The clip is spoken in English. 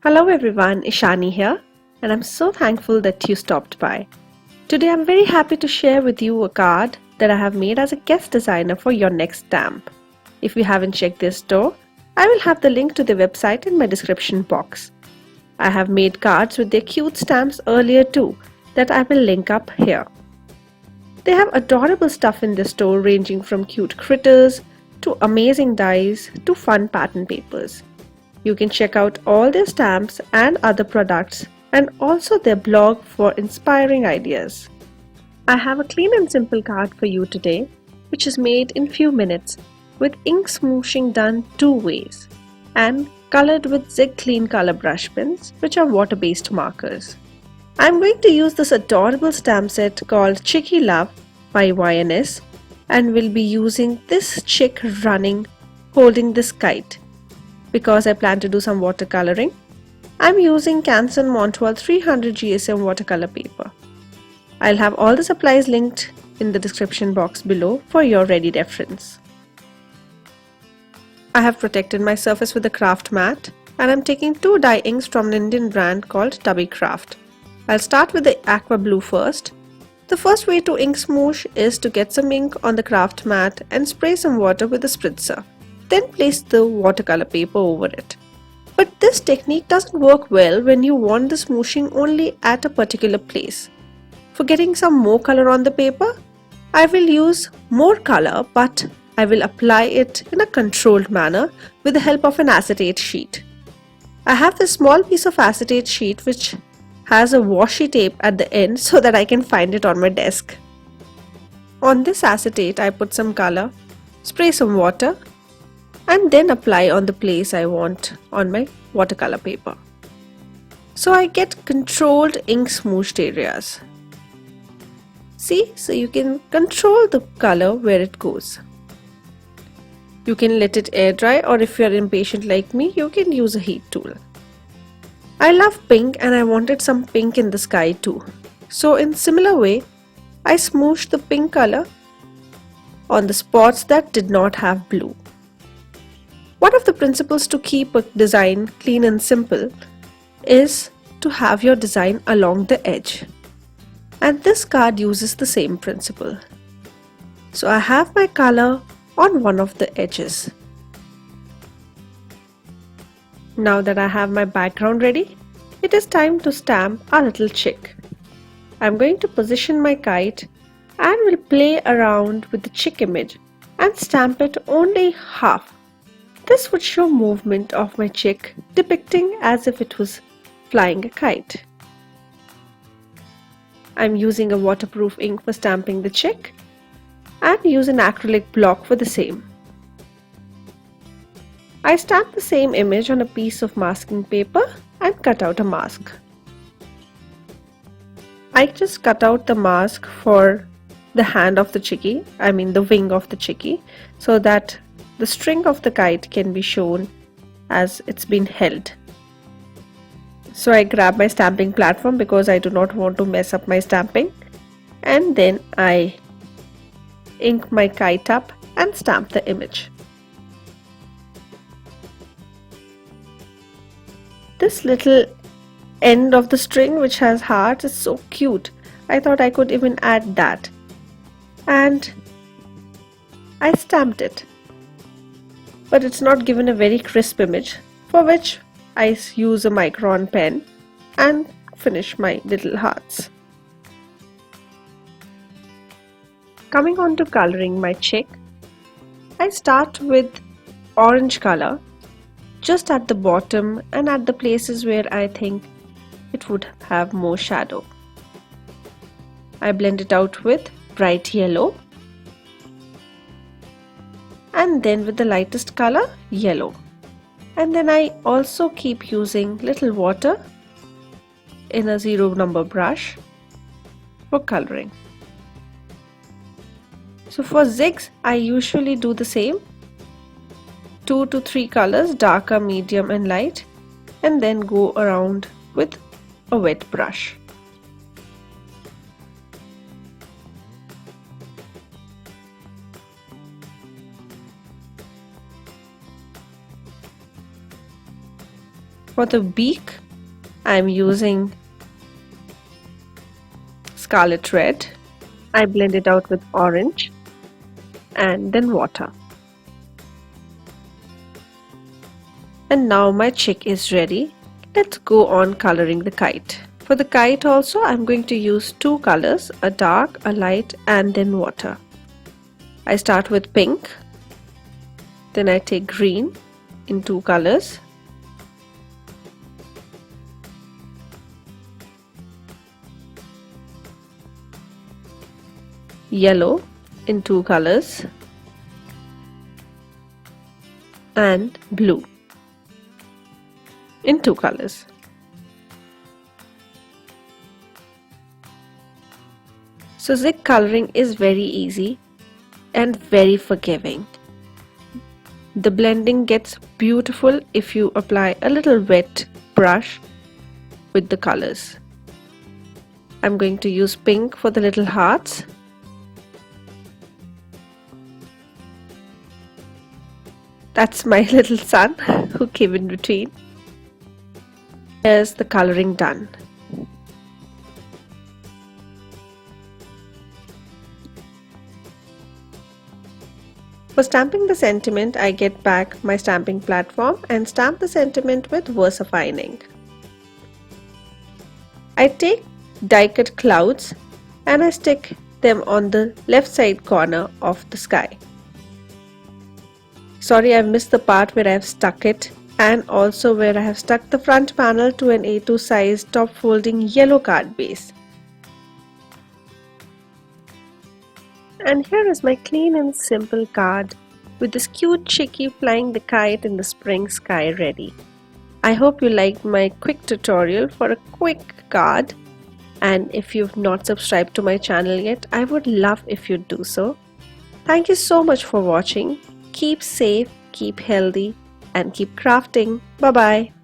Hello everyone, Ishani here, and I'm so thankful that you stopped by. Today I'm very happy to share with you a card that I have made as a guest designer for your next stamp. If you haven't checked their store, I will have the link to their website in my description box. I have made cards with their cute stamps earlier too that I will link up here. They have adorable stuff in their store ranging from cute critters to amazing dies to fun pattern papers. You can check out all their stamps and other products and also their blog for inspiring ideas. I have a clean and simple card for you today, which is made in few minutes with ink smooshing done two ways and colored with Zig Clean color brush pens, which are water-based markers. I'm going to use this adorable stamp set called Chicky Love by YNS and will be using this chick running holding this kite. Because I plan to do some watercoloring, I'm using Canson Montois 300 GSM watercolor paper. I'll have all the supplies linked in the description box below for your ready reference. I have protected my surface with a craft mat and I'm taking two dye inks from an Indian brand called Tubby Craft. I'll start with the aqua blue first. The first way to ink smoosh is to get some ink on the craft mat and spray some water with a spritzer. Then place the watercolor paper over it. But this technique doesn't work well when you want the smooshing only at a particular place. For getting some more color on the paper, I will use more color, but I will apply it in a controlled manner with the help of an acetate sheet. I have this small piece of acetate sheet which has a washi tape at the end so that I can find it on my desk. On this acetate, I put some color, spray some water, and then apply on the place I want on my watercolor paper. So I get controlled ink smooshed areas. See, so you can control the color where it goes. You can let it air dry, or if you are impatient like me, you can use a heat tool. I love pink and I wanted some pink in the sky too. So in similar way, I smooshed the pink color on the spots that did not have blue. One of the principles to keep a design clean and simple is to have your design along the edge. And this card uses the same principle. So I have my color on one of the edges. Now that I have my background ready, it is time to stamp our little chick. I'm going to position my kite and will play around with the chick image and stamp it only half. This would show movement of my chick depicting as if it was flying a kite. I'm using a waterproof ink for stamping the chick and use an acrylic block for the same. I stamp the same image on a piece of masking paper and cut out a mask. I just cut out the mask for the hand of the chickie, the wing of the chickie, so that the string of the kite can be shown as it's been held. So I grab my stamping platform because I do not want to mess up my stamping, and then I ink my kite up and stamp the image. This little end of the string which has hearts is so cute. I thought I could even add that, and I stamped it. But it's not given a very crisp image, for which I use a micron pen and finish my little hearts. Coming on to coloring my chick, I start with orange color just at the bottom and at the places where I think it would have more shadow. I blend it out with bright yellow and then with the lightest color, yellow. And then I also keep using little water in a 0 number brush for coloring. So for zigs, I usually do the same, 2 to 3 colors, darker, medium and light, and then go around with a wet brush. For the beak, I'm using scarlet red. I blend it out with orange and then water. And now my chick is ready. Let's go on coloring the kite. For the kite also, I'm going to use two colors, a dark, a light, and then water. I start with pink, then I take green in two colors, yellow in two colors, and blue in two colors. So zig coloring is very easy and very forgiving. The blending gets beautiful if you apply a little wet brush with the colors. I'm going to use pink for the little hearts. That's my little son who came in between. Here's the coloring done. For stamping the sentiment, I get back my stamping platform and stamp the sentiment with VersaFine ink. I take die cut clouds and I stick them on the left side corner of the sky. Sorry, I've missed the part where I've stuck it and also where I have stuck the front panel to an A2 size top folding yellow card base. And here is my clean and simple card with this cute chickie flying the kite in the spring sky ready. I hope you liked my quick tutorial for a quick card, and if you've not subscribed to my channel yet, I would love if you'd do so. Thank you so much for watching. Keep safe, keep healthy, and keep crafting. Bye bye.